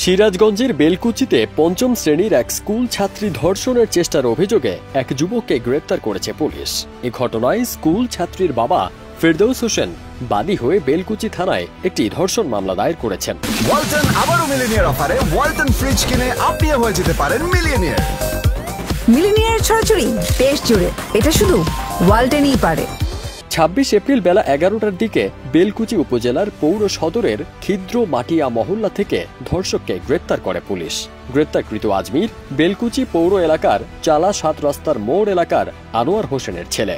সিরাজগঞ্জের বেলকুচিতে পঞ্চম শ্রেণীর এক স্কুল ছাত্রী ধর্ষণের চেষ্টার অভিযোগে এক যুবককে গ্রেপ্তার করেছে পুলিশ। এ ঘটনায় স্কুল ছাত্রীর বাবা ফেরদৌস হোসেন বাদী হয়ে বেলকুচি থানায় একটি ধর্ষণ মামলা দায়ের করেছেন। ওয়ালটন আবারও মিলিনিয়ার অফারে ওয়ালটন ফ্রিজ কিনে আপনিও হয়ে যেতে পারেন মিলিয়নিয়ার। মিলিনিয়ার ছড়াছড়ি দেশ জুড়ে, এটা শুধু ওয়ালটনই পারে। ২৬ এপ্রিল বেলা ১১টার দিকে বেলকুচি উপজেলার পৌর সদরের ক্ষিদ্র মাটিয়া মহল্লা থেকে ধর্ষককে গ্রেপ্তার করে পুলিশ। গ্রেপ্তারকৃত আজমির বেলকুচি পৌর এলাকার চালা ৭ রাস্তার মোড় এলাকার আনোয়ার হোসেনের ছেলে।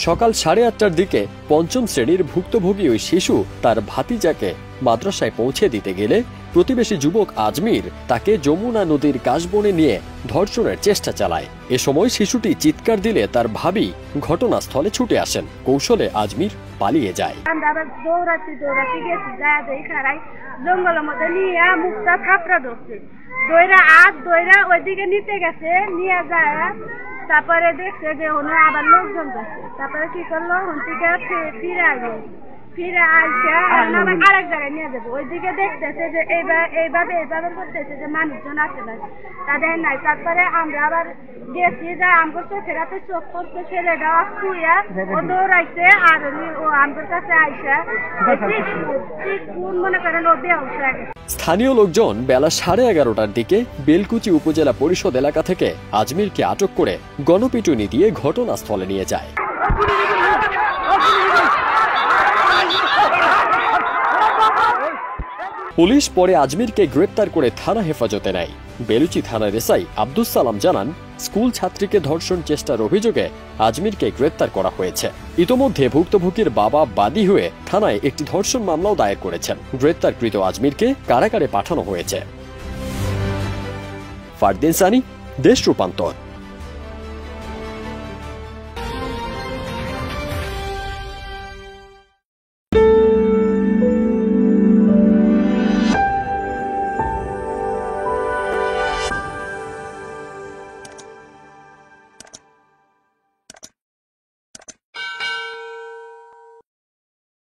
সকাল ৮:৩০টার দিকে পঞ্চম শ্রেণীর ভুক্তভোগী ওই শিশু তার ভাতিজাকে মাদ্রাসায় পৌঁছে দিতে গেলে প্রতিবেশী যুবক আজমির তাকে যমুনা নদীর কাশবনে নিয়ে ধর্ষণের চেষ্টা চালায়। এ সময় শিশুটি চিৎকার দিলে তার ভাবি ঘটনাস্থলে ছুটে আসেন। কৌশলে আজমির পালিয়ে যায়। জঙ্গলের মধ্যে নিয়ে মুখটা থাপড়া ধরছে, ওইদিকে নিতে গেছে, নিয়ে যায়। তারপরে দেখছে যে ওনে আবার লোকজন ধরছে। তারপরে কি করলো, ফিরে আসবে, ফিরে আসে আরেক জায়গায় নিয়ে যাবো। ওইদিকে দেখতেছে যে এইভাবে করতেছে যে মানুষজন আছে না, তাদের নাই। তারপরে আমরা আবার গেছি, যা আমার চোখের হাতে চোখ করছে, ছেলেটা শুয়ে ও দৌড়াইছে। আর ও আমার কাছে আইসা মনে করেন ও বেহুশ হয়ে গেছে। স্থানীয় লোকজন বেলা ১১:৩০টার দিকে বেলকুচি উপজেলা পরিষদ এলাকা থেকে আজমিরকে আটক করে গণপিটুনি দিয়ে ঘটনাস্থলে নিয়ে যায়। পুলিশ পরে আজমিরকে গ্রেপ্তার করে থানা হেফাজতে নেয়। বেলুচি থানার এসআই আব্দুস সালাম জানান, স্কুল ছাত্রীকে ধর্ষণ চেষ্টার অভিযোগে আজমিরকে গ্রেপ্তার করা হয়েছে। ইতোমধ্যে ভুক্তভোগীর বাবা বাদী হয়ে থানায় একটি ধর্ষণ মামলাও দায়ের করেছেন। গ্রেপ্তারকৃত আজমিরকে কারাগারে পাঠানো হয়েছে। ফারদিন সানি, দেশ রূপান্তর।